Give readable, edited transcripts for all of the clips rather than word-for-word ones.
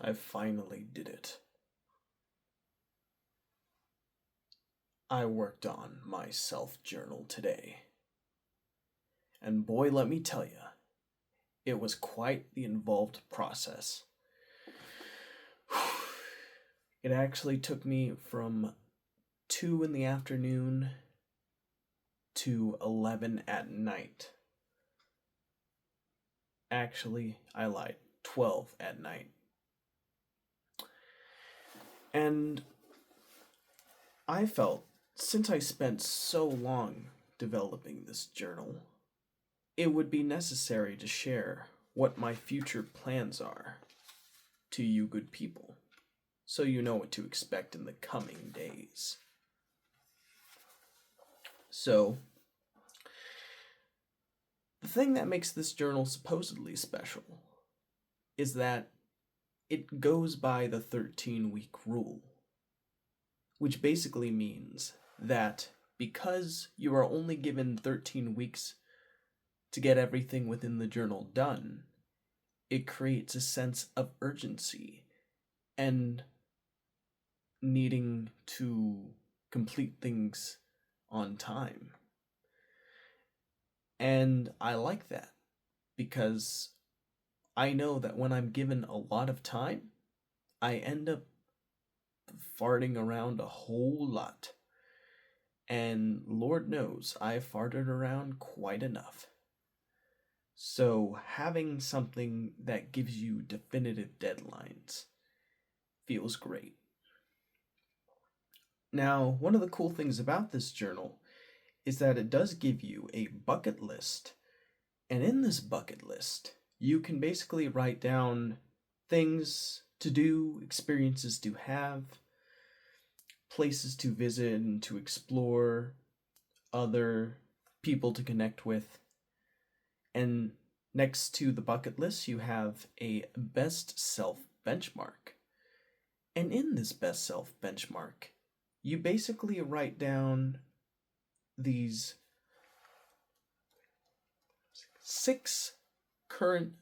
I finally did it. I worked on my self journal today. And boy, let me tell you, it was quite the involved process. It actually took me from 2 in the afternoon to 11 at night. Actually, I lied. 12 at night. And I felt, since I spent so long developing this journal, it would be necessary to share what my future plans are to you good people, so you know what to expect in the coming days. So, the thing that makes this journal supposedly special is that it goes by the 13-week rule, which basically means that because you are only given 13 weeks to get everything within the journal done, it creates a sense of urgency and needing to complete things on time. And I like that because I know that when I'm given a lot of time, I end up farting around a whole lot. And Lord knows I've farted around quite enough. So having something that gives you definitive deadlines feels great. Now, one of the cool things about this journal is that it does give you a bucket list. And in this bucket list, you can basically write down things to do, experiences to have, places to visit and to explore, other people to connect with. And next to the bucket list, you have a best self benchmark. And in this best self benchmark, you basically write down these 6 current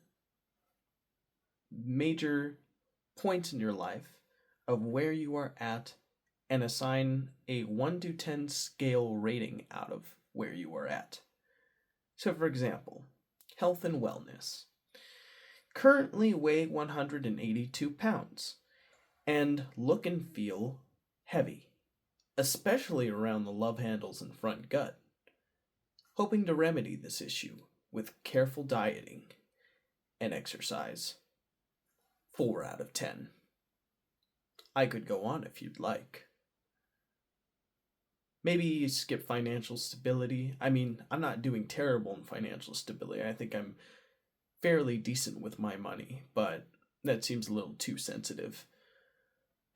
major points in your life of where you are at and assign a 1 to 10 scale rating out of where you are at. So, for example, health and wellness. Currently weigh 182 pounds and look and feel heavy, especially around the love handles and front gut. Hoping to remedy this issue with careful dieting and exercise. 4 out of 10. I could go on if you'd like. Maybe skip financial stability. I mean, I'm not doing terrible in financial stability. I think I'm fairly decent with my money, but that seems a little too sensitive.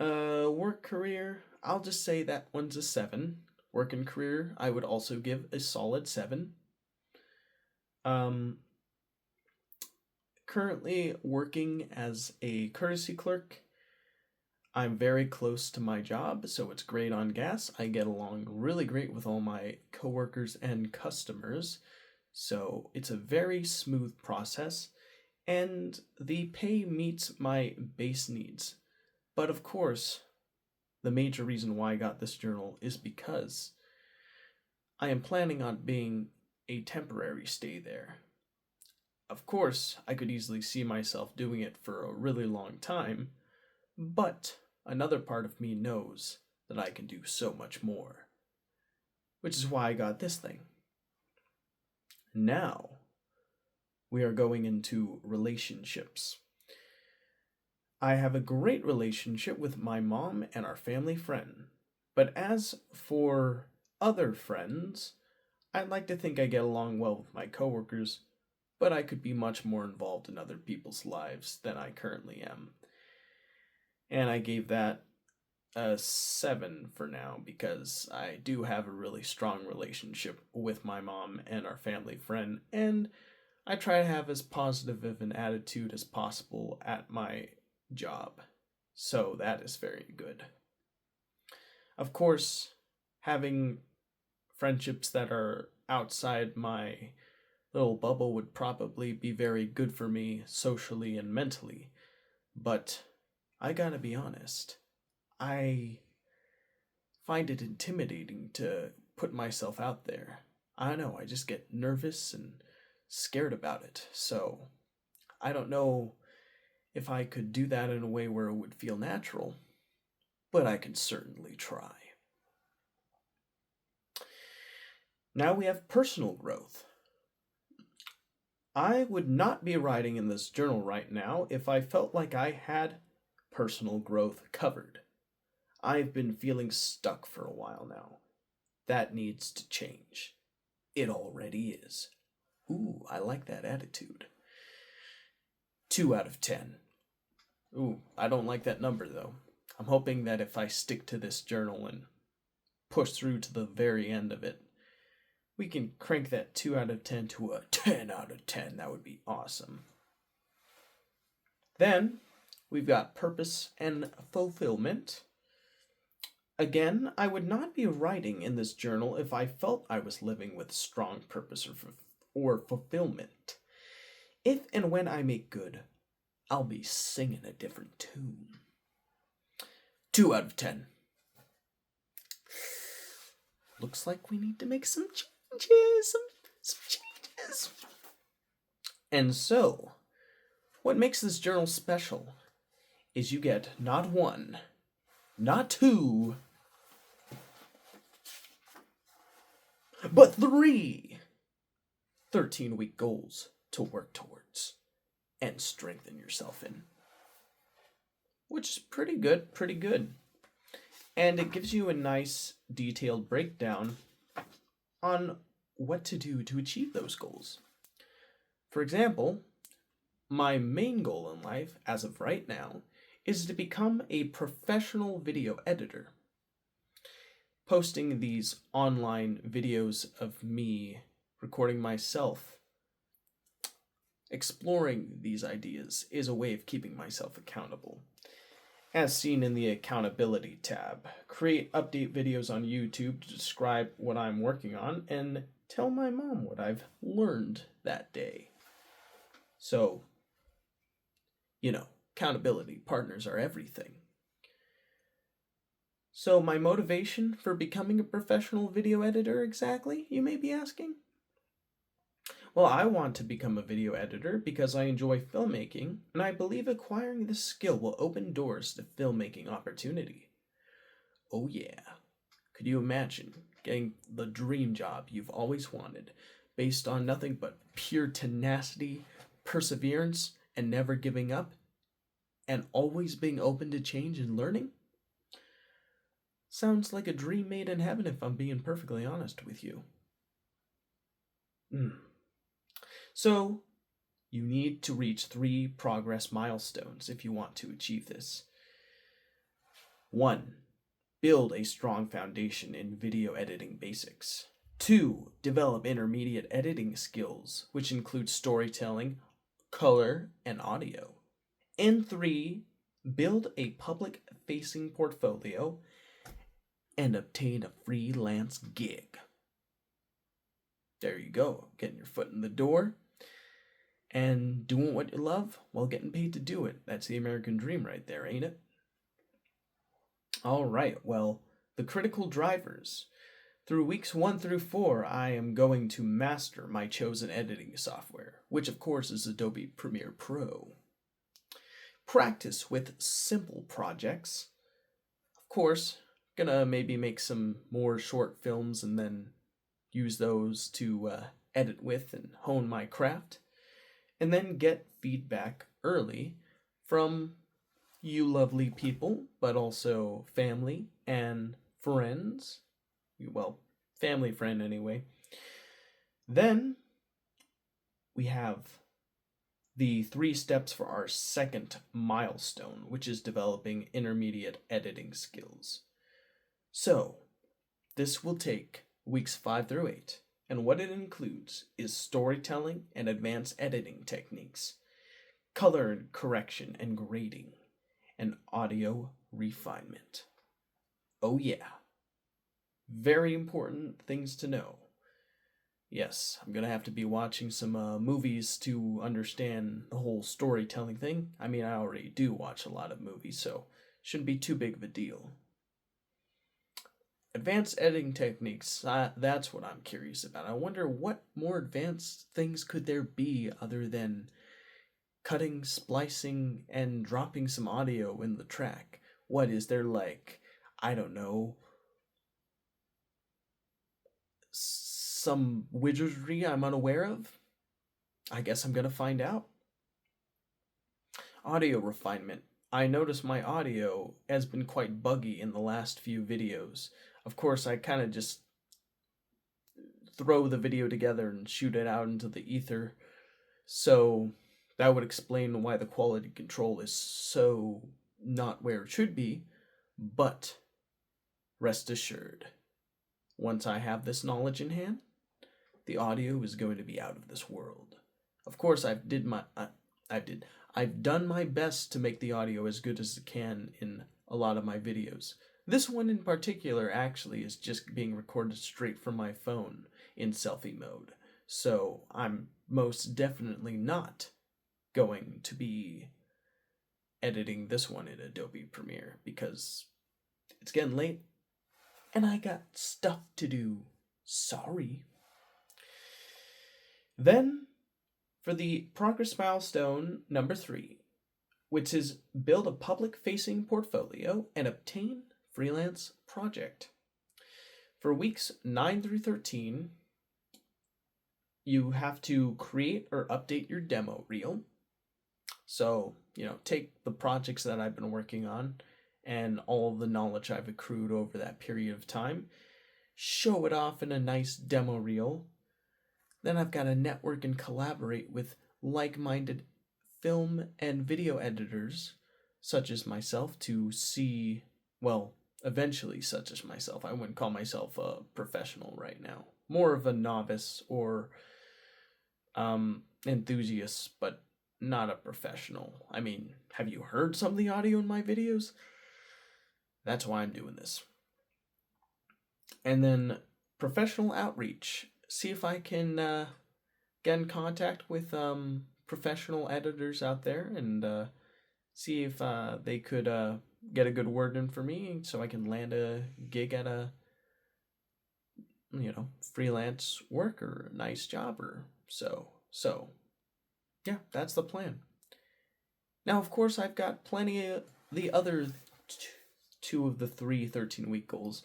Work career, I'll just say that one's a 7. Work and career, I would also give a solid 7. Um, Currently working as a courtesy clerk. I'm very close to my job, so it's great on gas. I get along really great with all my coworkers and customers, so it's a very smooth process, and the pay meets my base needs. But of course, the major reason why I got this journal is because I am planning on being a temporary stay there. Of course, I could easily see myself doing it for a really long time, but another part of me knows that I can do so much more, which is why I got this thing. Now, we are going into relationships. I have a great relationship with my mom and our family friend, but as for other friends, I'd like to think I get along well with my coworkers, but I could be much more involved in other people's lives than I currently am. And I gave that a 7 for now because I do have a really strong relationship with my mom and our family friend, and I try to have as positive of an attitude as possible at my job. So that is very good. Of course, having friendships that are outside my little bubble would probably be very good for me socially and mentally, but I gotta be honest, I find it intimidating to put myself out there. I don't know, I just get nervous and scared about it. So, I don't know if I could do that in a way where it would feel natural, but I can certainly try. Now we have personal growth. I would not be writing in this journal right now if I felt like I had personal growth covered. I've been feeling stuck for a while now. That needs to change. It already is. Ooh, I like that attitude. 2 out of 10. Ooh, I don't like that number though. I'm hoping that if I stick to this journal and push through to the very end of it, we can crank that 2 out of 10 to a 10 out of 10. That would be awesome. Then we've got purpose and fulfillment. Again, I would not be writing in this journal if I felt I was living with strong purpose or fulfillment. If and when I make good, I'll be singing a different tune. 2 out of 10. Looks like we need to make some changes. Some changes. And so, what makes this journal special is you get not one, not two, but 3 13-week goals to work towards and strengthen yourself in. Which is pretty good, pretty good. And it gives you a nice detailed breakdown on what to do to achieve those goals. For example, my main goal in life, as of right now, is to become a professional video editor. Posting these online videos of me recording myself, exploring these ideas, is a way of keeping myself accountable. As seen in the accountability tab, create update videos on YouTube to describe what I'm working on and tell my mom what I've learned that day. So, accountability partners are everything. So my motivation for becoming a professional video editor exactly, you may be asking? Well, I want to become a video editor because I enjoy filmmaking, and I believe acquiring this skill will open doors to filmmaking opportunity. Oh yeah. Could you imagine getting the dream job you've always wanted, based on nothing but pure tenacity, perseverance, and never giving up, and always being open to change and learning? Sounds like a dream made in heaven if I'm being perfectly honest with you. So, you need to reach 3 progress milestones if you want to achieve this. 1. Build a strong foundation in video editing basics. 2. Develop intermediate editing skills, which include storytelling, color, and audio. And 3. Build a public-facing portfolio and obtain a freelance gig. There you go, getting your foot in the door and doing what you love while getting paid to do it. That's the American dream right there, ain't it? All right, well, the critical drivers. Through weeks 1 through 4, I am going to master my chosen editing software, which of course is Adobe Premiere Pro. Practice with simple projects. Of course, gonna maybe make some more short films and then use those to edit with and hone my craft. And then get feedback early from you lovely people, but also family and friends. Well, family friend anyway. Then we have the 3 steps for our second milestone, which is developing intermediate editing skills. So, this will take weeks 5 through 8, and what it includes is storytelling and advanced editing techniques, color correction and grading, and audio refinement. Oh yeah. Very important things to know. Yes, I'm gonna have to be watching some movies to understand the whole storytelling thing. I mean, I already do watch a lot of movies, so shouldn't be too big of a deal. Advanced editing techniques, that's what I'm curious about. I wonder what more advanced things could there be other than cutting, splicing, and dropping some audio in the track. What is there like, I don't know, some wizardry I'm unaware of? I guess I'm gonna find out. Audio refinement. I notice my audio has been quite buggy in the last few videos. Of course, I kind of just throw the video together and shoot it out into the ether. So that would explain why the quality control is so not where it should be. But rest assured, once I have this knowledge in hand, the audio is going to be out of this world. Of course, I've done my best to make the audio as good as it can in a lot of my videos. This one in particular actually is just being recorded straight from my phone in selfie mode. So I'm most definitely not going to be editing this one in Adobe Premiere because it's getting late and I got stuff to do. Sorry. Then, for the progress milestone number 3, which is build a public facing portfolio and obtain freelance project. For weeks 9 through 13, you have to create or update your demo reel. So, take the projects that I've been working on and all of the knowledge I've accrued over that period of time, show it off in a nice demo reel. Then I've got to network and collaborate with like minded film and video editors, such as myself, to see, well, eventually, such as myself. I wouldn't call myself a professional right now. More of a novice or enthusiast, but not a professional. I mean, have you heard some of the audio in my videos? That's why I'm doing this. And then professional outreach. See if I can get in contact with professional editors out there and see if they could get a good word in for me so I can land a gig at a freelance work or a nice job or so yeah, that's the plan. Now of course I've got plenty of the other two of the 13-week goals,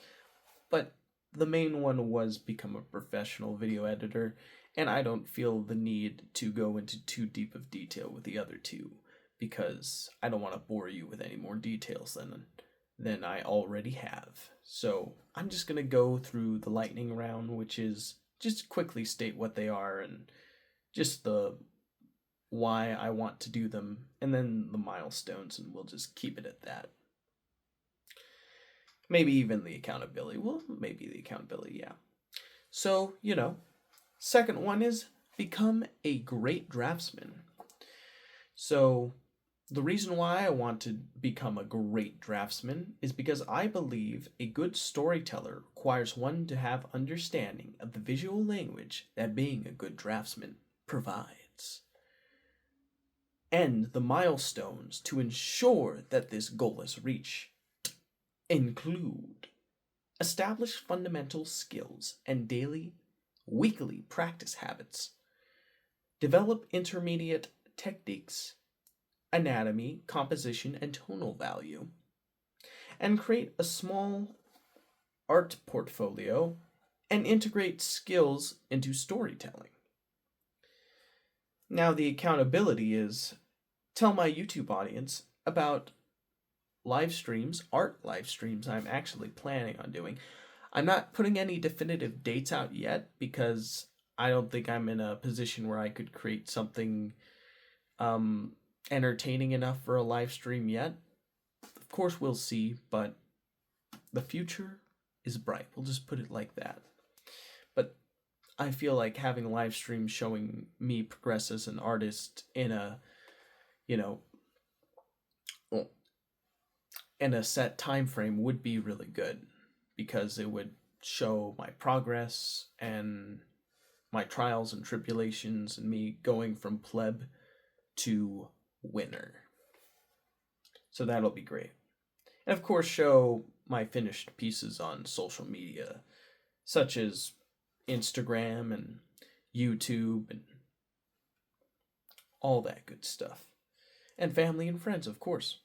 but the main one was become a professional video editor, and I don't feel the need to go into too deep of detail with the other two because I don't want to bore you with any more details than I already have. So I'm just gonna go through the lightning round, which is just quickly state what they are and just the why I want to do them, and then the milestones, and we'll just keep it at that. Maybe even the accountability. Well, maybe the accountability, yeah. So, second one is become a great draftsman. So, the reason why I want to become a great draftsman is because I believe a good storyteller requires one to have understanding of the visual language that being a good draftsman provides. And the milestones to ensure that this goal is reached include establish fundamental skills and daily, weekly practice habits, develop intermediate techniques, anatomy, composition, and tonal value, and create a small art portfolio and integrate skills into storytelling. Now, the accountability is tell my YouTube audience about art live streams I'm actually planning on doing. I'm not putting any definitive dates out yet because I don't think I'm in a position where I could create something entertaining enough for a live stream yet. Of course, we'll see, but the future is bright. We'll just put it like that. But I feel like having live streams showing me progress as an artist in a, in a set time frame would be really good because it would show my progress and my trials and tribulations and me going from pleb to winner. So that'll be great. And of course, show my finished pieces on social media, such as Instagram and YouTube and all that good stuff. And family and friends, of course.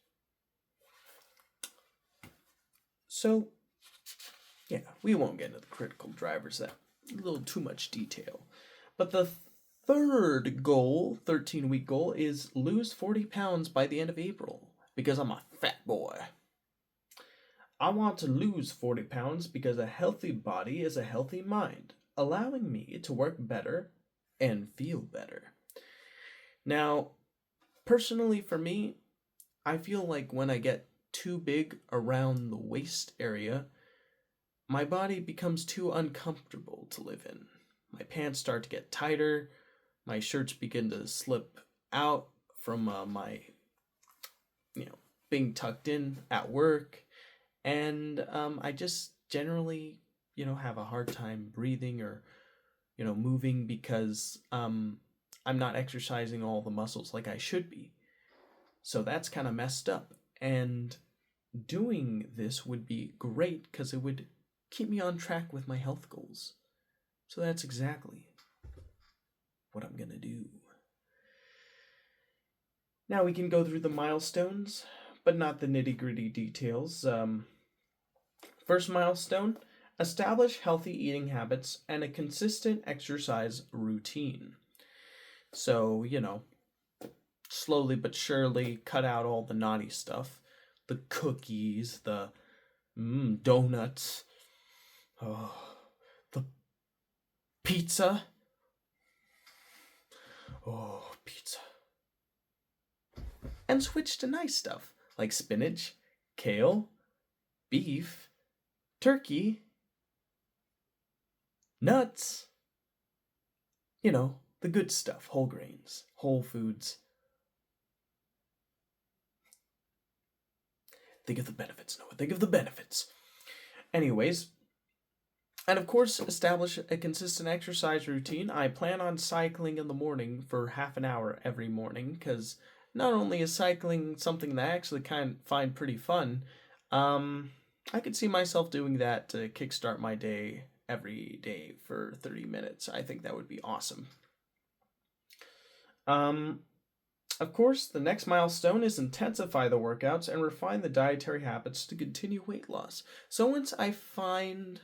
So, yeah, we won't get into the critical drivers, that a little too much detail. But the third goal, 13-week goal, is lose 40 pounds by the end of April, because I'm a fat boy. I want to lose 40 pounds because a healthy body is a healthy mind, allowing me to work better and feel better. Now, personally for me, I feel like when I get too big around the waist area, my body becomes too uncomfortable to live in. My pants start to get tighter, my shirts begin to slip out from my, being tucked in at work, and I just generally, have a hard time breathing or, moving because I'm not exercising all the muscles like I should be. So that's kind of messed up. And doing this would be great because it would keep me on track with my health goals. So that's exactly what I'm going to do. Now we can go through the milestones, but not the nitty gritty details. First milestone, establish healthy eating habits and a consistent exercise routine. So, slowly but surely cut out all the naughty stuff. The cookies, the donuts, the pizza. Oh, pizza. And switch to nice stuff like spinach, kale, beef, turkey, nuts. The good stuff, whole grains, whole foods. Think of the benefits, Noah. Think of the benefits. Anyways, and of course, establish a consistent exercise routine. I plan on cycling in the morning for half an hour every morning because not only is cycling something that I actually find pretty fun, I could see myself doing that to kickstart my day every day for 30 minutes. I think that would be awesome. Of course, the next milestone is intensify the workouts and refine the dietary habits to continue weight loss. So once I find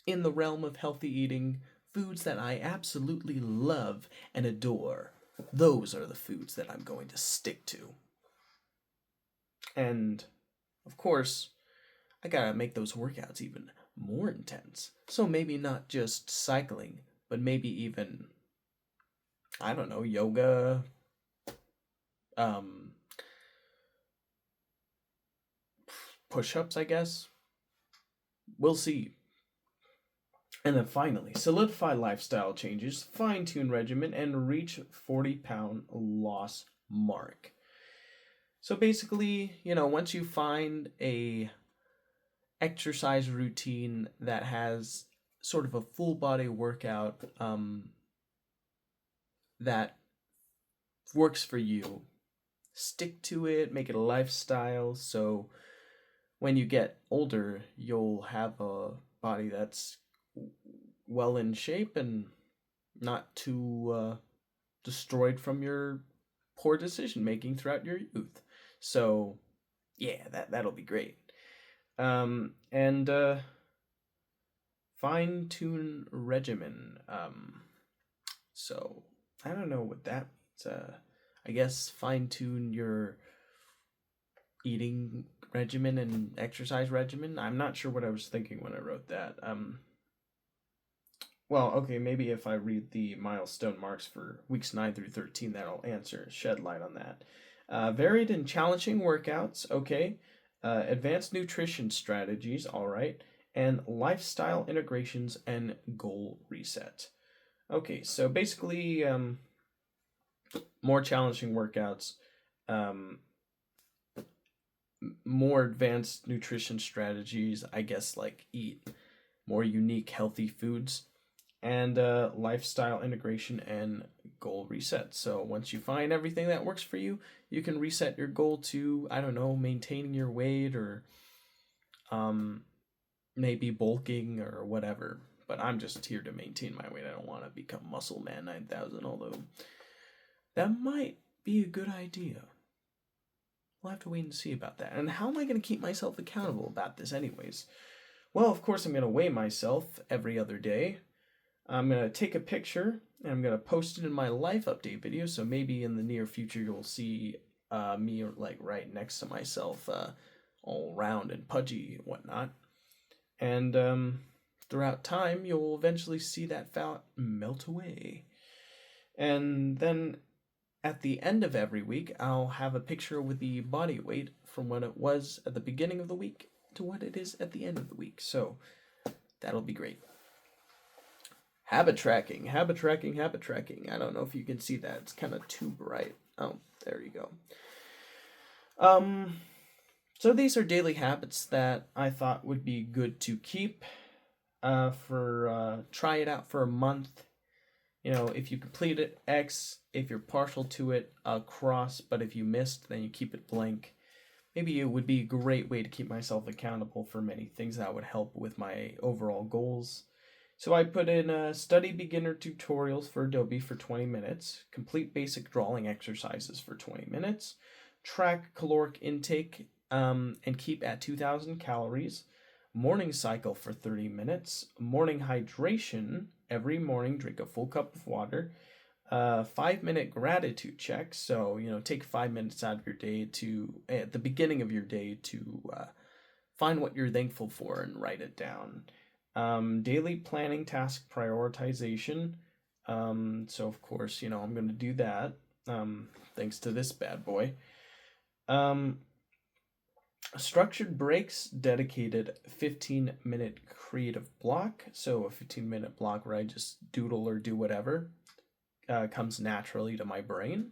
in the realm of healthy eating foods that I absolutely love and adore, those are the foods that I'm going to stick to. And of course, I gotta make those workouts even more intense. So maybe not just cycling, but maybe even, I don't know, yoga, push-ups, I guess. We'll see. And then finally, solidify lifestyle changes, fine-tune regimen, and reach 40-pound loss mark. So basically, once you find a exercise routine that has sort of a full body workout that works for you, stick to it, make it a lifestyle, so when you get older, you'll have a body that's well in shape and not too destroyed from your poor decision making throughout your youth. So, yeah, that'll be great. And fine tune regimen. So I don't know what that means. I guess fine tune your eating regimen and exercise regimen. I'm not sure what I was thinking when I wrote that. Well, okay, maybe if I read the milestone marks for weeks 9 through 13, that'll shed light on that. Varied and challenging workouts, okay. Advanced nutrition strategies, all right. And lifestyle integrations and goal reset. Okay, so basically, more challenging workouts, more advanced nutrition strategies, I guess, like eat more unique, healthy foods. and lifestyle integration and goal reset. So once you find everything that works for you, you can reset your goal to, I don't know, maintaining your weight or um, maybe bulking or whatever. But I'm just here to maintain my weight. I don't want to become Muscle Man 9000, although that might be a good idea. We'll have to wait and see about that. And how am I going to keep myself accountable about this, anyways? Well, of course, I'm going to weigh myself every other day. I'm going to take a picture and I'm going to post it in my life update video. So maybe in the near future, you'll see me like right next to myself, all round and pudgy and whatnot. And throughout time, you'll eventually see that fat melt away. And then at the end of every week, I'll have a picture with the body weight from what it was at the beginning of the week to what it is at the end of the week. So that'll be great. Habit tracking. I don't know if you can see that. It's kind of too bright. Oh, there you go. So these are daily habits that I thought would be good to keep. Try it out for a month. You know, if you complete it, X. If you're partial to it, cross. But if you missed, then you keep it blank. Maybe it would be a great way to keep myself accountable for many things that would help with my overall goals. So I put in study beginner tutorials for Adobe for 20 minutes, complete basic drawing exercises for 20 minutes, track caloric intake and keep at 2,000 calories, morning cycle for 30 minutes, morning hydration, every morning drink a full cup of water, 5-minute gratitude check. So, take 5 minutes out of your day at the beginning of your day to find what you're thankful for and write it down. Daily planning task prioritization. So of course, I'm going to do that. Thanks to this bad boy. Structured breaks, dedicated 15-minute creative block. So a 15-minute block where I just doodle or do whatever comes naturally to my brain.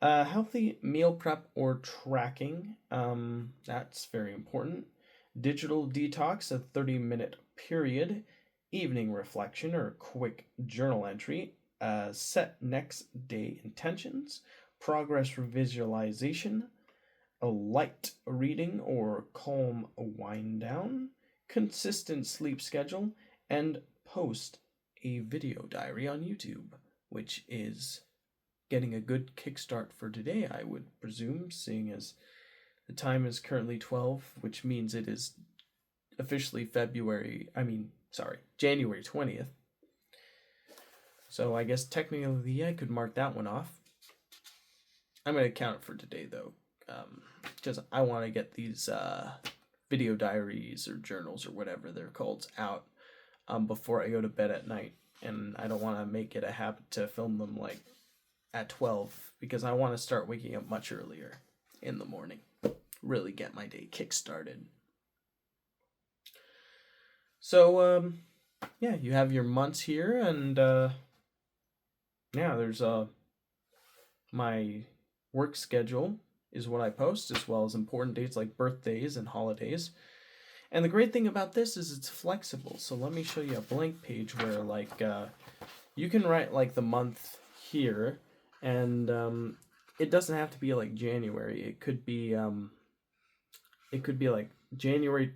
Healthy meal prep or tracking. That's very important. Digital detox, a 30-minute period. Evening reflection or quick journal entry. Set next day intentions. Progress visualization. A light reading or calm wind down. Consistent sleep schedule. And post a video diary on YouTube, which is getting a good kickstart for today, I would presume, seeing as the time is currently 12, which means it is officially January 20th. So I guess technically I could mark that one off. I'm going to count it for today, though, because I want to get these video diaries or journals or whatever they're called out before I go to bed at night. And I don't want to make it a habit to film them like at 12, because I want to start waking up much earlier in the morning. Really get my day kick-started. So, you have your months here, and there's my work schedule is what I post, as well as important dates like birthdays and holidays. And the great thing about this is it's flexible. So let me show you a blank page where you can write like the month here, and it doesn't have to be like January. It could be like January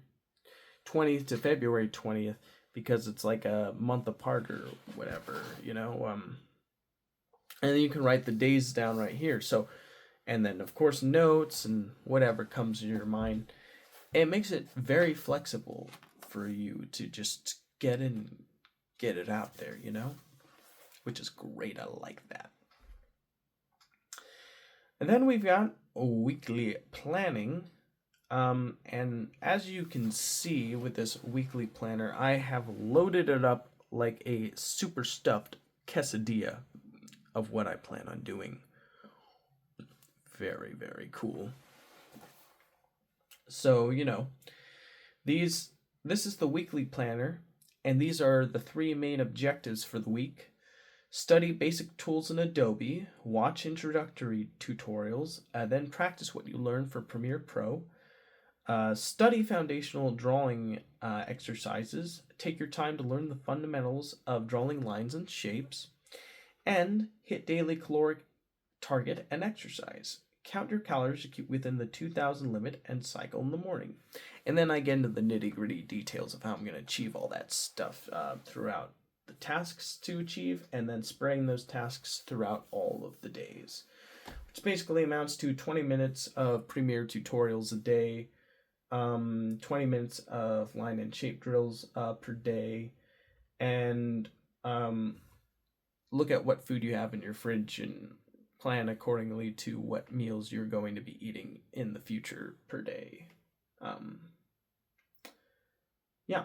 20th to February 20th, because it's like a month apart or whatever, and then you can write the days down right here. So, and then of course notes and whatever comes to your mind. It makes it very flexible for you to just get it out there, which is great. I like that. And then we've got weekly planning. And as you can see with this weekly planner, I have loaded it up like a super stuffed quesadilla of what I plan on doing. Very, very cool. So, this is the weekly planner, and these are the 3 main objectives for the week. Study basic tools in Adobe, watch introductory tutorials, then practice what you learn for Premiere Pro. Study foundational drawing exercises. Take your time to learn the fundamentals of drawing lines and shapes. And hit daily caloric target and exercise. Count your calories to keep within the 2,000 limit and cycle in the morning. And then I get into the nitty gritty details of how I'm going to achieve all that stuff throughout the tasks to achieve, and then spreading those tasks throughout all of the days. Which basically amounts to 20 minutes of Premiere tutorials a day, 20 minutes of line and shape drills per day, and look at what food you have in your fridge and plan accordingly to what meals you're going to be eating in the future per day. Yeah.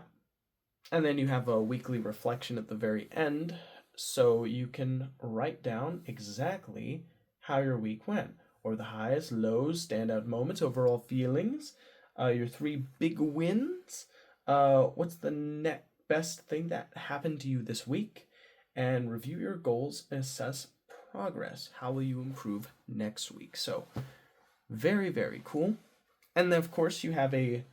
And then you have a weekly reflection at the very end, so you can write down exactly how your week went, or the highs, lows, standout moments, overall feelings, your 3 big wins, what's the best thing that happened to you this week, and review your goals and assess progress. How will you improve next week? So, very, very cool. And then, of course, you have a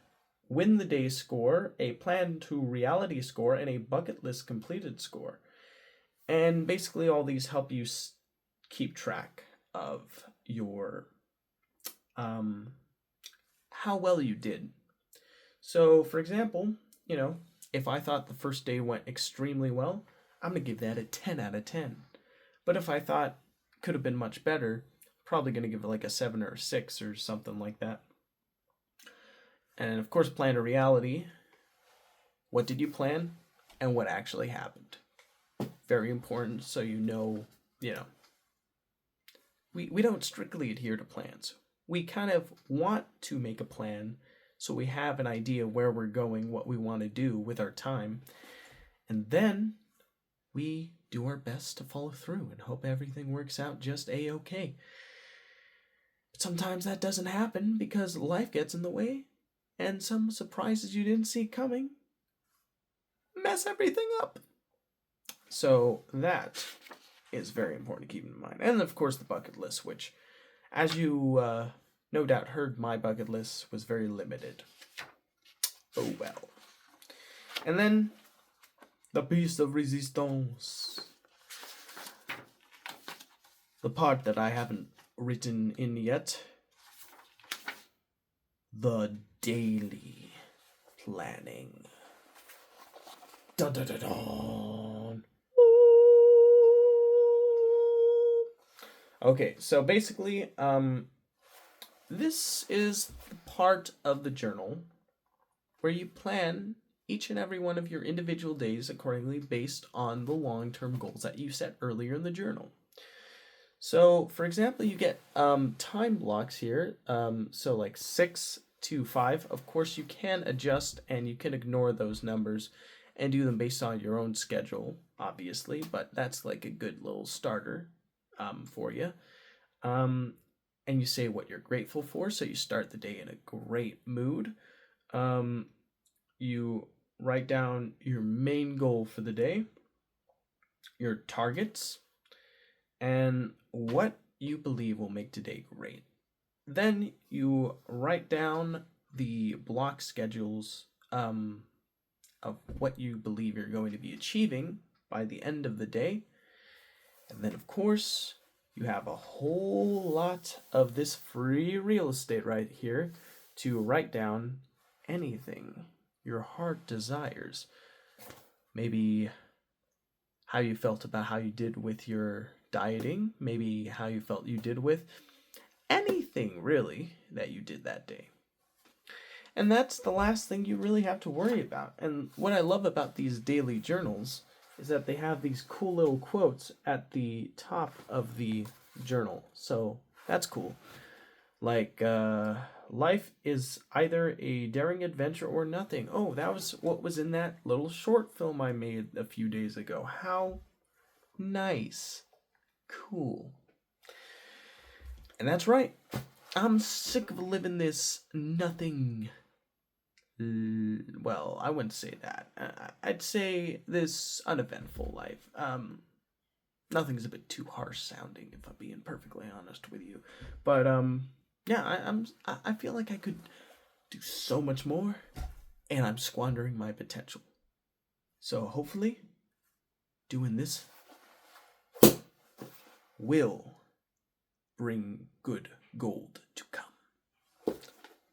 win the day score, a plan to reality score, and a bucket list completed score. And basically, all these help you keep track of your how well you did. So, for example, if I thought the first day went extremely well, I'm going to give that a 10 out of 10. But if I thought could have been much better, probably going to give it like a 7 or a 6 or something like that. And of course, plan to reality. What did you plan and what actually happened? Very important, so we don't strictly adhere to plans. We kind of want to make a plan so we have an idea where we're going, what we want to do with our time. And then we do our best to follow through and hope everything works out just a-okay. But sometimes that doesn't happen because life gets in the way, and some surprises you didn't see coming mess everything up. So that is very important to keep in mind. And of course the bucket list, which, as you no doubt heard, my bucket list was very limited. Oh well. And then the piece of resistance. The part that I haven't written in yet. The daily planning. Dun dun dun dun. Okay, so basically, this is the part of the journal where you plan each and every one of your individual days accordingly based on the long-term goals that you set earlier in the journal. So, for example, you get time blocks here, so like 6 to 5. Of course, you can adjust and you can ignore those numbers and do them based on your own schedule, obviously, but that's like a good little starter for you. And you say what you're grateful for, so you start the day in a great mood. You write down your main goal for the day, your targets, and what you believe will make today great. Then you write down the block schedules of what you believe you're going to be achieving by the end of the day. And then, of course, you have a whole lot of this free real estate right here to write down anything your heart desires. Maybe how you felt about how you did with your dieting, maybe how you felt you did with anything really that you did that day. And that's the last thing you really have to worry about. And what I love about these daily journals is that they have these cool little quotes at the top of the journal. So that's cool. Like, life is either a daring adventure or nothing. Oh, that was what was in that little short film I made a few days ago. How nice. Cool. And that's right. I'm sick of living this nothing. Well, I wouldn't say that. I'd say this uneventful life. Nothing's a bit too harsh sounding, if I'm being perfectly honest with you. But yeah, I feel like I could do so much more, and I'm squandering my potential. So hopefully, doing this will bring good gold to come.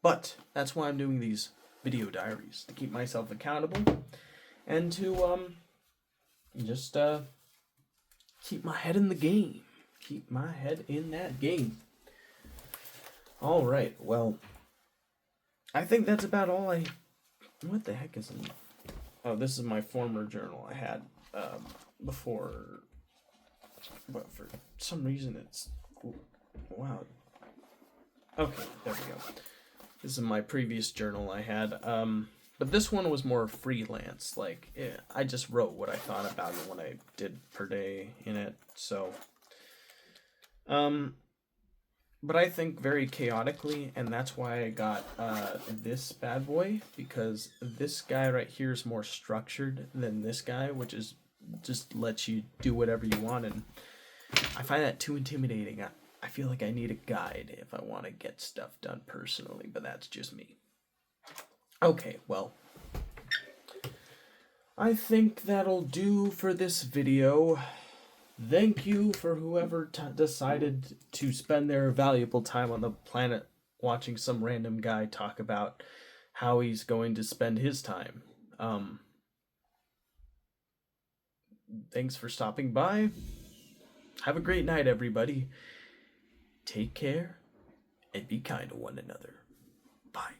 But that's why I'm doing these video diaries, to keep myself accountable and to just keep my head in the game. Keep my head in that game. All right, well, I think that's about all I... What the heck is in... Oh, this is my former journal I had before, but for some reason it's... Wow. Okay, there we go. This is my previous journal I had, but this one was more freelance. Like, I just wrote what I thought about it, what I did per day in it, so... But I think very chaotically, and that's why I got this bad boy, because this guy right here is more structured than this guy, which is just lets you do whatever you want, and I find that too intimidating. I feel like I need a guide if I want to get stuff done personally, but that's just me. Okay, well, I think that'll do for this video. Thank you for whoever decided to spend their valuable time on the planet watching some random guy talk about how he's going to spend his time. Thanks for stopping by. Have a great night, everybody. Take care and be kind to one another. Bye.